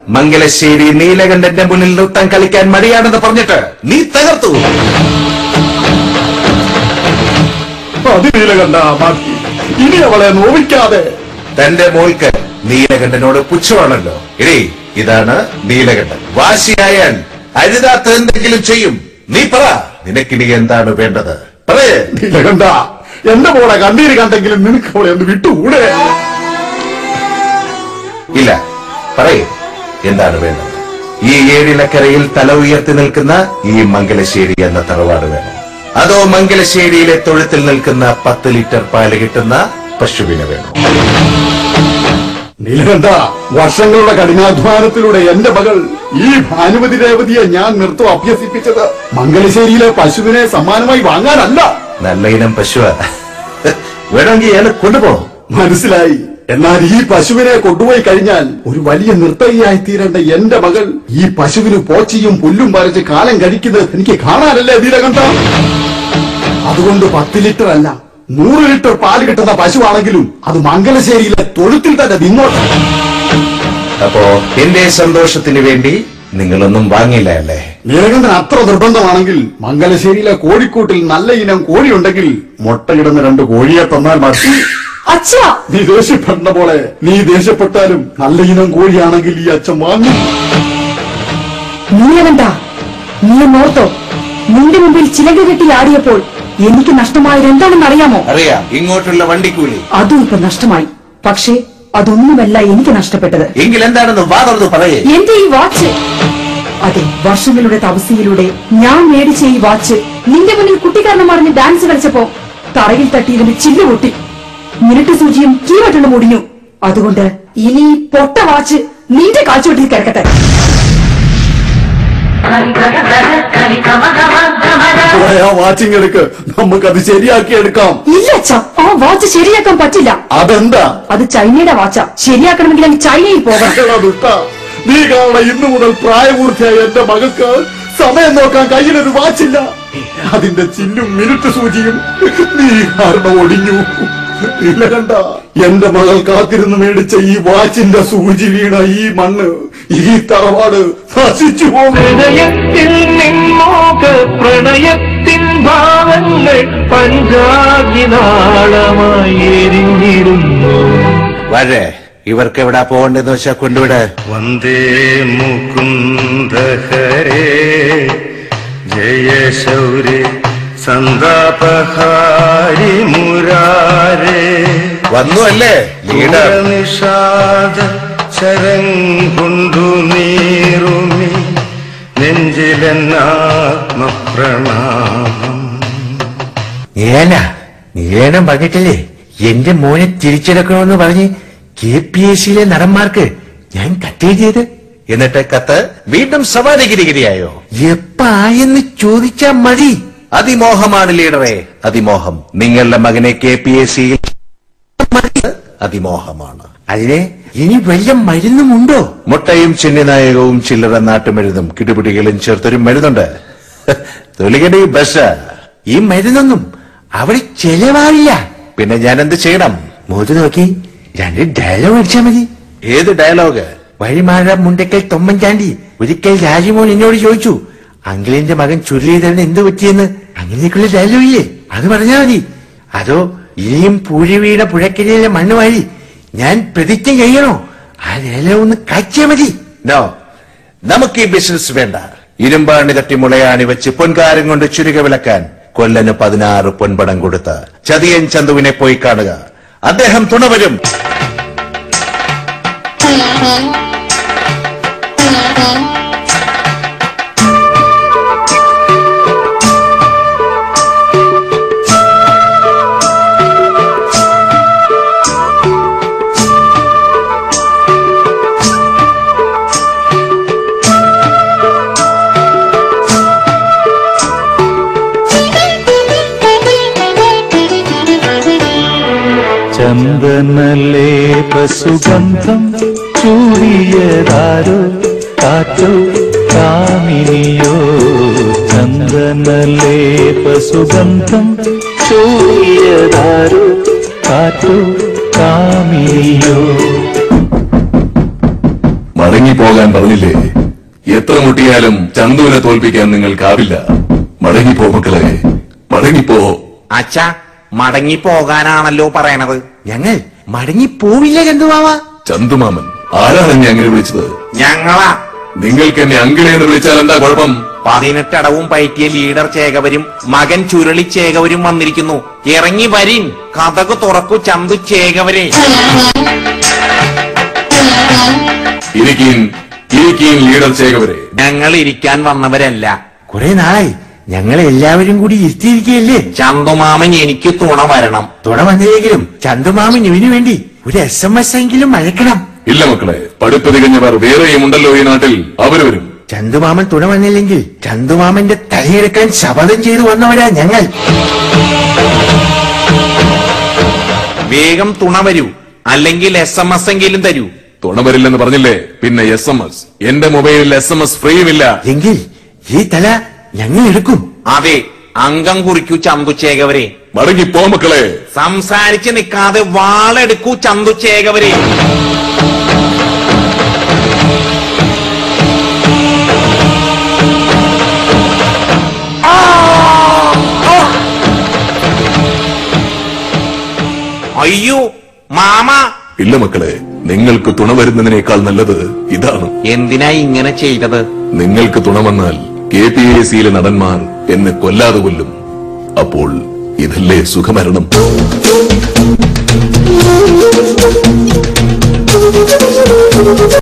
മംഗലശ്ശേരി നീലകണ്ഠന്റെ മുന്നിൽ നൃത്തം കളിക്കാൻ മടിയാണെന്ന് പറഞ്ഞിട്ട് നീ തകർത്തു. നീലകണ്ഠ, ഇനി അവളെ നോവിക്കാതെ. തന്റെ മോൾക്ക് നീലകണ്ഠനോട് പുച്ഛമാണല്ലോ. ഇതാണ് നീലകണ്ഠൻ. വാശിയായാൽ അരുതാത്ത എന്തെങ്കിലും ചെയ്യും. നീ പറ, നിനക്കിനി എന്താണ് വേണ്ടത്? പറയേ. നീലകണ്ഠ, എന്റെ മോളെ കണ്ണീര് കണ്ടെങ്കിലും നിനക്ക് അവളെ ഒന്ന് വിട്ടുകൂടെ? ഇല്ല, പറയേ, എന്താണ് വേണ്ടത്? ഈ ഏഴിലക്കരയിൽ തല ഉയർത്തി നിൽക്കുന്ന ഈ മംഗലശ്ശേരി എന്ന തറവാട് വേണം, അതോ മംഗലശ്ശേരിയിലെ തൊഴുത്തിൽ നിൽക്കുന്ന 10 ലിറ്റർ പാല് കിട്ടുന്ന പശുവിനെ വേണം? നീലകണ്ഠ, വർഷങ്ങളുടെ കഠിനാധ്വാനത്തിലൂടെ എന്റെ മകൾ ഈ ഭാനുമതി രേവതിയെ ഞാൻ നൃത്തം അഭ്യസിപ്പിച്ചത് മംഗലശ്ശേരിയിലെ പശുവിനെ സമ്മാനമായി വാങ്ങാനല്ല. നല്ല ഇനം പശുവ, വേണമെങ്കിൽ അയാൾ കൊണ്ടുപോകും. മനസ്സിലായി. എന്നാൽ ഈ പശുവിനെ കൊണ്ടുപോയി കഴിഞ്ഞാൽ ഒരു വലിയ നർത്തകിയായി തീരേണ്ട എന്റെ മകൾ ഈ പശുവിന് പോച്ചയും പുല്ലും വരച്ച് കാലം കഴിക്കുന്നത് എനിക്ക് കാണാനല്ലേ നീലകണ്ഠ? അതുകൊണ്ട് 10 ലിറ്റർ അല്ല, 100 ലിറ്റർ പാല് കിട്ടുന്ന പശുവാണെങ്കിലും അത് മംഗലശ്ശേരിയിലെ തൊഴുത്തിൽ തന്നെ നിന്നോട്ടെ. അപ്പോ എന്റെ സന്തോഷത്തിന് വേണ്ടി നിങ്ങളൊന്നും വാങ്ങില്ല അല്ലേ? നീലകണ്ഠൻ അത്ര നിർബന്ധമാണെങ്കിൽ മംഗലശ്ശേരിയിലെ കോഴിക്കൂട്ടിൽ നല്ല ഇനം കോഴിയുണ്ടെങ്കിൽ മുട്ടയിടുന്ന 2 കോഴിയെ തന്നാൽ മതി. അച്ഛാ, നീ ദേഷ്യപ്പെട്ട പോലെ, നീ ദേഷ്യപ്പെട്ടാലും നല്ല ഇനം കോഴിയാണെങ്കിൽ ഈ അച്ഛൻ വാങ്ങും. നീലകണ്ഠ, നീ നോർത്തോ, നിന്റെ മുമ്പിൽ ചിലക കെട്ടി ആടിയപ്പോൾ എനിക്ക് നഷ്ടമായത് എന്താണെന്ന് അറിയാമോ? അറിയാം, ഇങ്ങോട്ടുള്ള വണ്ടിക്കൂലി. അതും ഇപ്പൊ നഷ്ടമായി. പക്ഷേ അതൊന്നുമല്ല എനിക്ക് നഷ്ടപ്പെട്ടത്. എങ്കിൽ എന്താണെന്ന് വാർന്നു പറയേ. എന്റെ ഈ വാച്ച്, അതെ, വർഷങ്ങളുടെ തപസ്യയിലൂടെ ഞാൻ മേടിച്ച ഈ വാച്ച് നിന്റെ മുന്നിൽ കുട്ടിക്കാരണം പറഞ്ഞ് ഡാൻസ് കളിച്ചപ്പോ തറയിൽ തട്ടിയതിന്റെ ചില്ല് പൊട്ടി, മിനിറ്റ് സൂചിയും കീവട്ടും മുടിഞ്ഞു. അതുകൊണ്ട് ഇനി പൊട്ട വാച്ച് നിന്റെ കാൽച്ചുവട്ടിൽ കിടക്കട്ടെ. വാച്ചിങ് എടുക്ക്, നമുക്കത് ശരിയാക്കി എടുക്കാം. ഇല്ല അച്ഛാ, ആ വാച്ച് ശരിയാക്കാൻ പറ്റില്ല. അതെന്താ? അത് ചൈനയുടെ വാച്ചാ. ശരിയാക്കണമെങ്കിൽ അങ്ങ് ചൈനയിൽ പോകണം. നീ കാണണം, ഇന്നു മുതൽ പ്രായപൂർത്തിയായ എന്റെ മകൾക്ക് സമയം നോക്കാൻ കയ്യിലൊരു വാച്ചില്ല. അതിന്റെ ചില്ലും മിനിറ്റ് സൂചിയും നീ കാരണം ഒടിഞ്ഞു. നീലകണ്ഠ, എന്റെ മകൾ കാത്തിരുന്ന് മേടിച്ച ഈ വാച്ചിന്റെ സൂചി വീണ ഈ മണ്ണ്, ഈ തറവാട് നശിച്ചു പോകും. ഹൃദയത്തിൽ നിന്നോക പ്രണയത്തിൻ ഭാവങ്ങൾ പഞ്ചാഗ്നിനാളമായി എരിഞ്ഞിരുന്നു. വരെ ഇവർക്ക് എവിടാ പോകണ്ടെന്ന് വെച്ചാ കൊണ്ടുവിട്. വന്ദേ മുകുന്ദ ഹരേ ജയ ശൗരേ സന്താപഹാരി മുരാരേ. വന്നു അല്ലേ ലീഡർ? നിഷാദ ശരം കൊണ്ടു നീറുമി നെഞ്ചിലെന്നാത്മപ്രണാമം. നീലനം പറഞ്ഞിട്ടില്ലേ എന്റെ മോനെ തിരിച്ചെടുക്കണമെന്ന് പറഞ്ഞ് KPSCയിലെ നടന്മാർക്ക് ഞാൻ കത്തെഴുതിയത്? എന്നിട്ട് കത്ത് വീണ്ടും സവാരിഗിരിഗിരിയായോ? എപ്പായെന്ന് ചോദിച്ചാ മതി. അതിമോഹമാണ് ലീഡറെ, അതിമോഹം. നിങ്ങളുടെ മകനെ KPSCയിൽ അതിമോഹമാണ്. അതിനെ ഇനി വല്ല മരുന്നുമുണ്ടോ? മുട്ടയും ചെന്നിനായകവും ചില്ലറ നാട്ടുമരുന്നും കിടുപിടികളും ചേർത്തൊരു മരുന്നുണ്ട്, തൊലികടി ബഷ. ഈ മരുന്നൊന്നും അവിടെ ചെലവാവില്ല. പിന്നെ ഞാൻ എന്ത് ചെയ്യണം? മോത് നോക്കി 2 ഡയലോഗ് അടിച്ചാ മതി. ഏത് ഡയലോഗ്? വഴിമാഴ മുണ്ടക്കൽ തൊമ്മൻചാണ്ടി ഒരിക്കൽ രാജിമോൻ എന്നോട് ചോദിച്ചു, അങ്കിളിന്റെ മകൻ ചുരുളിതരന് എന്ത് പറ്റിയെന്ന്. അങ്ങനെയൊക്കെയുള്ള ഡയലോഗില്ലേ, അത് പറഞ്ഞാ മതി. അതോ ഇനിയും പൂഴി വീണ പുഴക്കരിയിലെ മണ്ണ് വാരി ഞാൻ പ്രതിജ്ഞ ചെയ്യണോ? ആ ഡയലോഗ് ഒന്ന് കാച്ചിയാ മതി. നോ, നമുക്ക് ഈ ബിസിനസ് വേണ്ട. ഇരുമ്പാണി തട്ടി മുളയാണി വെച്ച് പൊൻകാരം കൊണ്ട് ചുരുക വിളക്കാൻ കൊല്ലന് 16 പൊൻപടം കൊടുത്ത ചതിയൻ ചന്തുവിനെ പോയി കാണുക. അദ്ദേഹം തുണ വരും. ചന്ദനലേപ സുഗന്ധം ചൂടിയതാരോ, കാറ്റോ കാമിനിയോ. ചന്ദനലേപ സുഗന്ധം ചൂടിയതാരോ, കാറ്റോ കാമിനിയോ. മടങ്ങിപ്പോ പോകാൻ പറഞ്ഞില്ലേ? എത്ര മുട്ടിയാലും ചന്തുവിനെ തോൽപ്പിക്കാൻ നിങ്ങൾക്കാവില്ല. മടങ്ങിപ്പോ മക്കളെ, മടങ്ങിപ്പോ. അച്ഛാ, മടങ്ങിപ്പോകാനാണല്ലോ പറയണത്. ഞങ്ങൾ മടങ്ങിപ്പോവില്ല ചന്തുമാവ. ചന്തുമാമൻ ആരാണ് എന്നെ അങ്ങനെ വിളിച്ചത്? ഞങ്ങളാ. നിങ്ങൾക്ക് എന്നെ അങ്കിളേന്ന് വിളിച്ചാൽ എന്താ കുഴപ്പം? 18 അടവും പയറ്റിയ ലീഡർ ചേകവരും മകൻ ചുരുളി ചേകവരും വന്നിരിക്കുന്നു. ഇറങ്ങി വരീൻ, കഥകു തുറക്കൂ ചന്തു ചേകവരെ. ഇരിക്കീൻ ലീഡർ ചേകവരെ. ഞങ്ങൾ ഇരിക്കാൻ വന്നവരല്ല. കുറെ നാളായി ഞങ്ങളെ എല്ലാവരും കൂടി ഇരുത്തിയിരിക്കുകയല്ലേ. ചന്തുമാമൻ എനിക്ക് തുണ വരണം. തുണ വന്നില്ലെങ്കിലും ചന്തുമാമൻ ഇവനു വേണ്ടി ഒരു SMS എങ്കിലും അയക്കണം. ഇല്ല മക്കളെ, പഠിപ്പ് തികഞ്ഞവർ വേറെയും ഉണ്ടല്ലോ ഈ നാട്ടിൽ, അവര് വരും. ചന്തുമാമൻ തുണ വന്നില്ലെങ്കിൽ ചന്തുമാമന്റെ തലയെടുക്കാൻ ശപഥം ചെയ്തു വന്നവരാ ഞങ്ങൾ. വേഗം തുണ വരൂ, അല്ലെങ്കിൽ SMS എങ്കിലും തരൂ. തുണ വരില്ലെന്ന് പറഞ്ഞില്ലേ, പിന്നെ SMS. എന്റെ മൊബൈലിൽ SMS ഫ്രീയുമില്ല. എങ്കിൽ ഈ തല ഞങ്ങൾ എടുക്കും. അതെ, അംഗം കുറിക്കൂ ചന്തു ചേകവരെ. മടങ്ങിപ്പോ മക്കളെ. സംസാരിച്ച് നിൽക്കാതെ വാളെടുക്കൂ ചന്തു ചേകവരെ. അയ്യോ മാമ. ഇല്ല മക്കളെ, നിങ്ങൾക്ക് തുണ വരുന്നതിനേക്കാൾ നല്ലത് ഇതാണ്. എന്തിനാ ഇങ്ങനെ ചെയ്തത്? നിങ്ങൾക്ക് തുണ വന്നാൽ KPAC-യിലെ നടന്മാർ എന്നെ കൊല്ലാതെ കൊല്ലും. അപ്പോൾ ഇതല്ലേ സുഖമരണം? Thank you.